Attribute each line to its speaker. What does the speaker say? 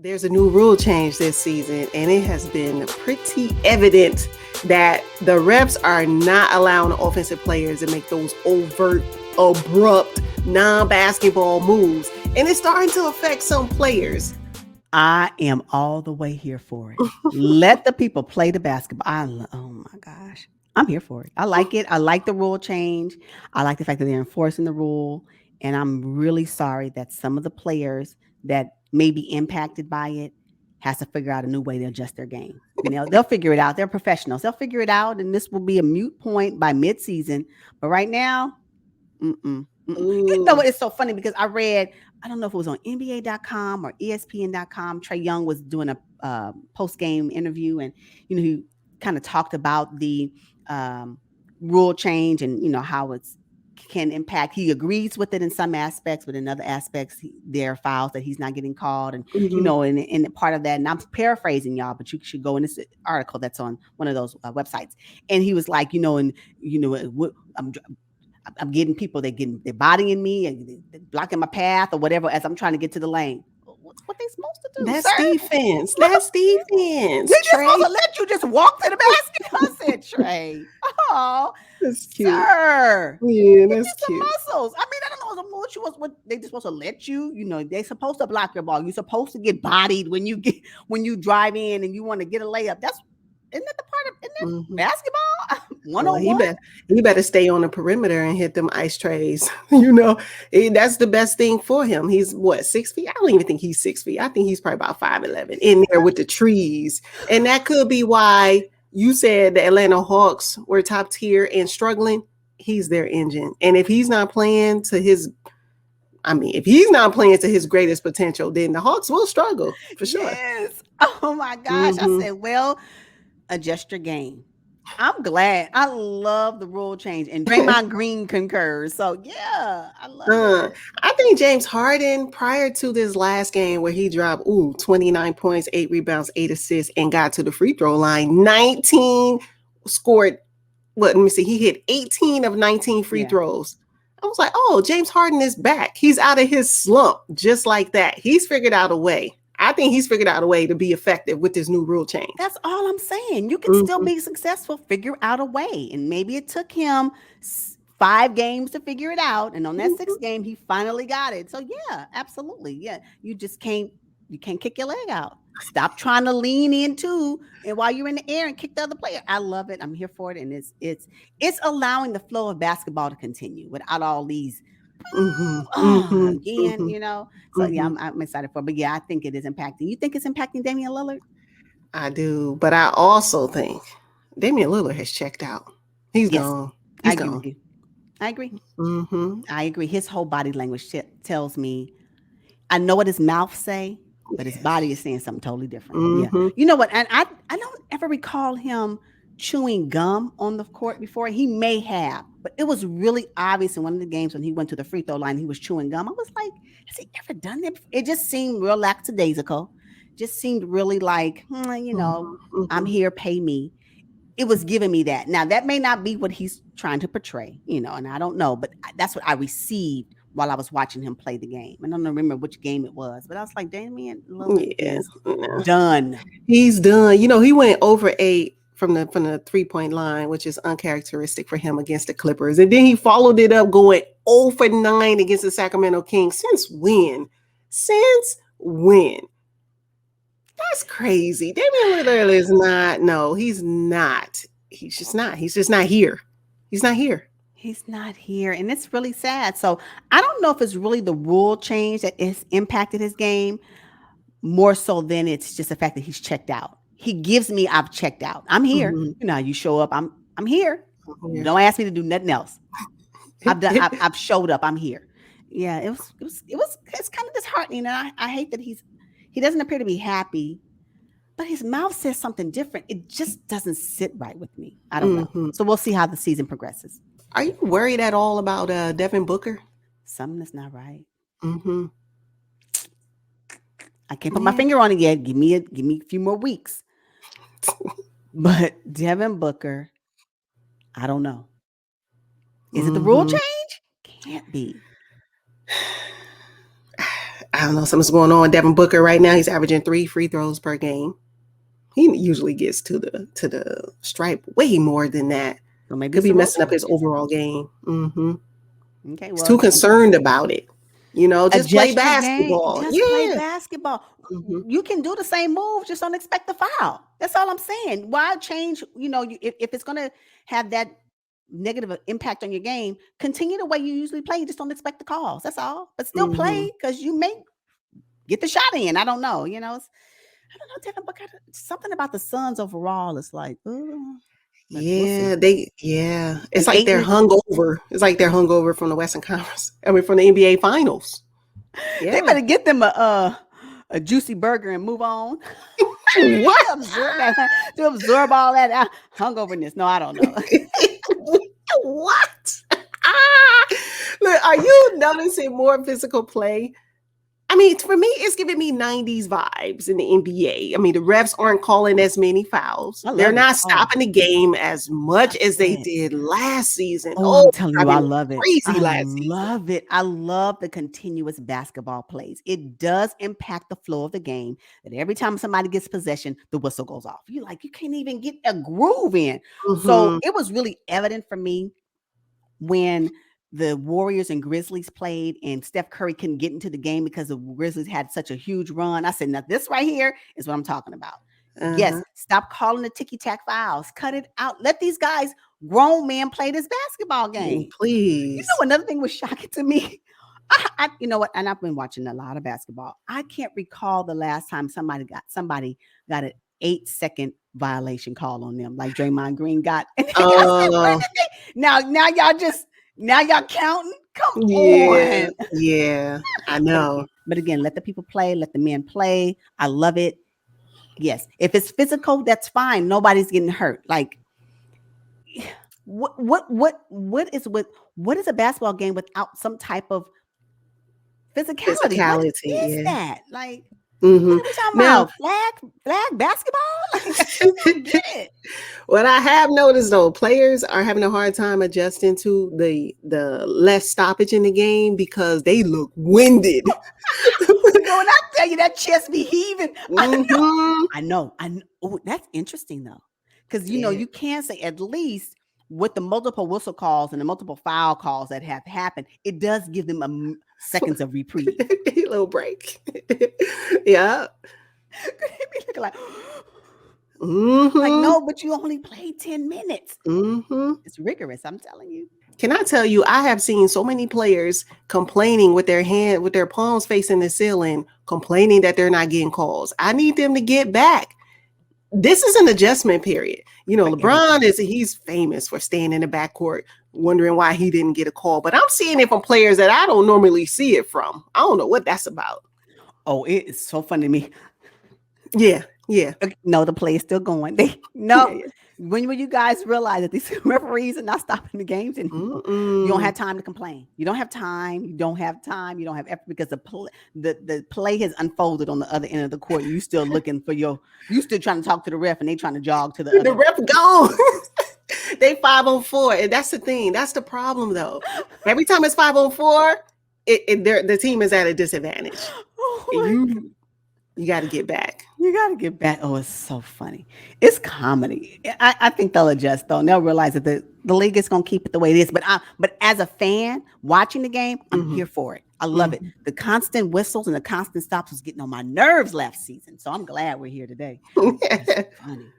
Speaker 1: There's a new rule change this season, and it has been pretty evident that the refs are not allowing offensive players to make those overt, abrupt, non-basketball moves. And it's starting to affect some players.
Speaker 2: I am all the way here for it. Let the people play the basketball. Oh my gosh. I'm here for it. I like it. I like the rule change. I like the fact that they're enforcing the rule. And I'm really sorry that some of the players that may be impacted by it has to figure out a new way to adjust their game. They'll figure it out. They're professionals. They'll figure it out. And this will be a moot point by midseason. But right now, mm-mm. You know what? It's so funny because I don't know if it was on NBA.com or ESPN.com. Trae Young was doing a post-game interview, and he kind of talked about the rule change and how it can impact. He agrees with it in some aspects, but in other aspects, there are fouls that he's not getting called, and and part of that. And I'm paraphrasing y'all, but you should go in this article that's on one of those websites. And he was like, I'm getting people, they're bodying me and they're blocking my path or whatever as I'm trying to get to the lane. What they supposed to do?
Speaker 1: That's defense. That's defense.
Speaker 2: They're just supposed to let you just walk to the basket. I said, Trae. Oh,
Speaker 1: that's cute.
Speaker 2: Sir.
Speaker 1: Yeah, that's cute.
Speaker 2: Muscles. I mean, I don't know what they just supposed to let you. They're supposed to block your ball. You're supposed to get bodied when you drive in and you want to get a layup. Isn't that the part of basketball? 101?
Speaker 1: Well, he better stay on the perimeter and hit them ice trays. That's the best thing for him. He's 6 feet? I don't even think he's 6 feet. I think he's probably about 5'11" in there with the trees. And that could be why you said the Atlanta Hawks were top tier and struggling. He's their engine. And if he's not playing to his greatest potential, then the Hawks will struggle for sure.
Speaker 2: Yes. Oh my gosh. I said, well, adjust your game. I'm glad. I love the rule change, and Draymond Green concurs. So yeah, I love it.
Speaker 1: I think James Harden, prior to this last game where he dropped 29 points, 8 rebounds, 8 assists, and got to the free throw line, 19 scored. Let me see. He hit 18 of 19 free throws. I was like, James Harden is back. He's out of his slump just like that. He's figured out a way. I think he's figured out a way to be effective with this new rule change.
Speaker 2: That's all I'm saying. You can still be successful, figure out a way. And maybe it took him 5 games to figure it out. And on that 6th game, he finally got it. So yeah, absolutely. Yeah. You can't kick your leg out. Stop trying to lean into and while you're in the air and kick the other player. I love it. I'm here for it. And it's allowing the flow of basketball to continue without all these again, So yeah, I'm excited for it. But yeah, I think it is impacting. You think it's impacting Damian Lillard?
Speaker 1: I do, but I also think Damian Lillard has checked out. He's gone. He's gone.
Speaker 2: I agree. I agree. His whole body language tells me. I know what his mouth say, but his body is saying something totally different. Yeah. You know what? And I don't ever recall him chewing gum on the court before. He may have, but it was really obvious in one of the games when he went to the free throw line, he was chewing gum. I was like, has he ever done that? It just seemed real lackadaisical. Just seemed really like, I'm here, pay me. It was giving me that. Now, that may not be what he's trying to portray, and I don't know, but that's what I received while I was watching him play the game. I don't remember which game it was, but I was like, Damian Lillard is done.
Speaker 1: He's done. He went over 8 from the 3-point line, which is uncharacteristic for him against the Clippers. And then he followed it up going 0 for 9 against the Sacramento Kings. Since when? That's crazy. Damian Lillard is not. No, he's not. He's just not. He's just not here. He's not here.
Speaker 2: He's not here. And it's really sad. So I don't know if it's really the rule change that has impacted his game more so than it's just the fact that he's checked out. He gives me, I've checked out. I'm here. You show up. I'm here. Don't ask me to do nothing else. I've showed up. I'm here. Yeah, it's kind of disheartening. And I hate that he doesn't appear to be happy, but his mouth says something different. It just doesn't sit right with me. I don't know. So we'll see how the season progresses.
Speaker 1: Are you worried at all about Devin Booker?
Speaker 2: Something that's not right. I can't put my finger on it yet. Give me a few more weeks. But Devin Booker, I don't know. Is it the rule change? Can't be.
Speaker 1: I don't know, something's going on. Devin Booker right now, he's averaging 3 free throws per game. He usually gets to the stripe way more than that.
Speaker 2: So maybe
Speaker 1: Could
Speaker 2: it's
Speaker 1: be
Speaker 2: the role
Speaker 1: messing up his
Speaker 2: changes.
Speaker 1: overall game.
Speaker 2: Okay,
Speaker 1: He's
Speaker 2: well,
Speaker 1: too concerned about it. Just play
Speaker 2: adjust your game.
Speaker 1: basketball.
Speaker 2: Just play
Speaker 1: Yeah.
Speaker 2: basketball.
Speaker 1: hmm
Speaker 2: You can do the same move, just don't expect the foul. That's all I'm saying. Why change? If it's going to have that negative impact on your game, continue the way you usually play. Just don't expect the calls. That's all. But still
Speaker 1: hmm
Speaker 2: play because you may get the shot in. I don't know. I don't know, Devin Booker. Something about the Suns overall is like, but we'll see.
Speaker 1: It's
Speaker 2: And
Speaker 1: like
Speaker 2: eight
Speaker 1: they're
Speaker 2: and
Speaker 1: hungover. It's like they're hungover from the Western Conference. I mean, from the NBA Finals.
Speaker 2: they
Speaker 1: Yeah.
Speaker 2: better get them a juicy burger and move on.
Speaker 1: What?
Speaker 2: To absorb all that hungoverness. No, I don't know.
Speaker 1: What? Ah! Look, are you noticing more physical play? I mean, for me, it's giving me 90s vibes in the NBA. I mean, the refs aren't calling as many fouls.
Speaker 2: I
Speaker 1: They're
Speaker 2: love it.
Speaker 1: not
Speaker 2: Oh,
Speaker 1: stopping the game as much as they
Speaker 2: it.
Speaker 1: did last season.
Speaker 2: Oh,
Speaker 1: Oh,
Speaker 2: I'm telling you, I
Speaker 1: driving me
Speaker 2: love it.
Speaker 1: crazy
Speaker 2: I
Speaker 1: last season.
Speaker 2: love it. I love the continuous basketball plays. It does impact the flow of the game. That every time somebody gets possession, the whistle goes off. You can't even get a groove in. So
Speaker 1: hmm
Speaker 2: it was really evident for me when the Warriors and Grizzlies played and Steph Curry couldn't get into the game because the Grizzlies had such a huge run. I said, now this right here is what I'm talking about. Yes,
Speaker 1: Uh-huh.
Speaker 2: stop calling the ticky-tack fouls. Cut it out. Let these guys, grown men, play this basketball game.
Speaker 1: Please.
Speaker 2: Another thing was shocking to me. You know what? And I've been watching a lot of basketball. I can't recall the last time somebody got an 8-second violation call on them, like Draymond Green got. And I said, when
Speaker 1: Oh,
Speaker 2: did they? Now y'all counting? Come
Speaker 1: yeah.
Speaker 2: on.
Speaker 1: Yeah. I know.
Speaker 2: But again, let the people play. Let the men play. I love it. Yes, if it's physical, that's fine. Nobody's getting hurt. Like what is a basketball game without some type of physicality? What
Speaker 1: Physicality.
Speaker 2: is
Speaker 1: Yeah.
Speaker 2: that? Like,
Speaker 1: hmm
Speaker 2: what are we talking
Speaker 1: Now,
Speaker 2: about? Flag basketball? Like, I just don't get it.
Speaker 1: what I have noticed though, players are having a hard time adjusting to the less stoppage in the game because they look winded.
Speaker 2: When I tell you that chest be heaving,
Speaker 1: hmm
Speaker 2: I know. Oh, that's interesting though, because
Speaker 1: Yeah.
Speaker 2: you can say at least with the multiple whistle calls and the multiple foul calls that have happened, it does give them seconds of reprieve.
Speaker 1: Little break. Yeah.
Speaker 2: Looking like,
Speaker 1: hmm
Speaker 2: no, but you only played 10 minutes.
Speaker 1: hmm
Speaker 2: It's rigorous, I'm telling you.
Speaker 1: Can I tell you, I have seen so many players complaining with their palms facing the ceiling, complaining that they're not getting calls. I need them to get back. This is an adjustment period.
Speaker 2: For
Speaker 1: LeBron
Speaker 2: everybody.
Speaker 1: he's famous for staying in the backcourt, wondering why he didn't get a call. But I'm seeing it from players that I don't normally see it from. I don't know what that's about.
Speaker 2: Oh, it is so funny to me.
Speaker 1: Yeah, yeah,
Speaker 2: No, the play is still going.
Speaker 1: yeah,
Speaker 2: No.
Speaker 1: yeah.
Speaker 2: When you guys realize that these referees are not stopping the games anymore, you don't
Speaker 1: Mm-mm.
Speaker 2: have time to complain. You don't have time. You don't have time. You don't have effort because the play has unfolded on the other end of the court. And you still looking for you still trying to talk to the ref and they trying to jog to the
Speaker 1: The
Speaker 2: other.
Speaker 1: ref gone. They 5 on 4, and that's the thing. That's the problem, though. Every time it's 5 on 4, the team is at a disadvantage.
Speaker 2: Oh
Speaker 1: And
Speaker 2: my God.
Speaker 1: you got to get back.
Speaker 2: You got to get back. Oh, it's so funny. It's comedy. I think they'll adjust though. And they'll realize that the league is going to keep it the way it is. But as a fan watching the game, I'm
Speaker 1: hmm
Speaker 2: here for it. I love it.
Speaker 1: hmm
Speaker 2: The constant whistles and the constant stops was getting on my nerves last season. So I'm glad we're here today. It's funny.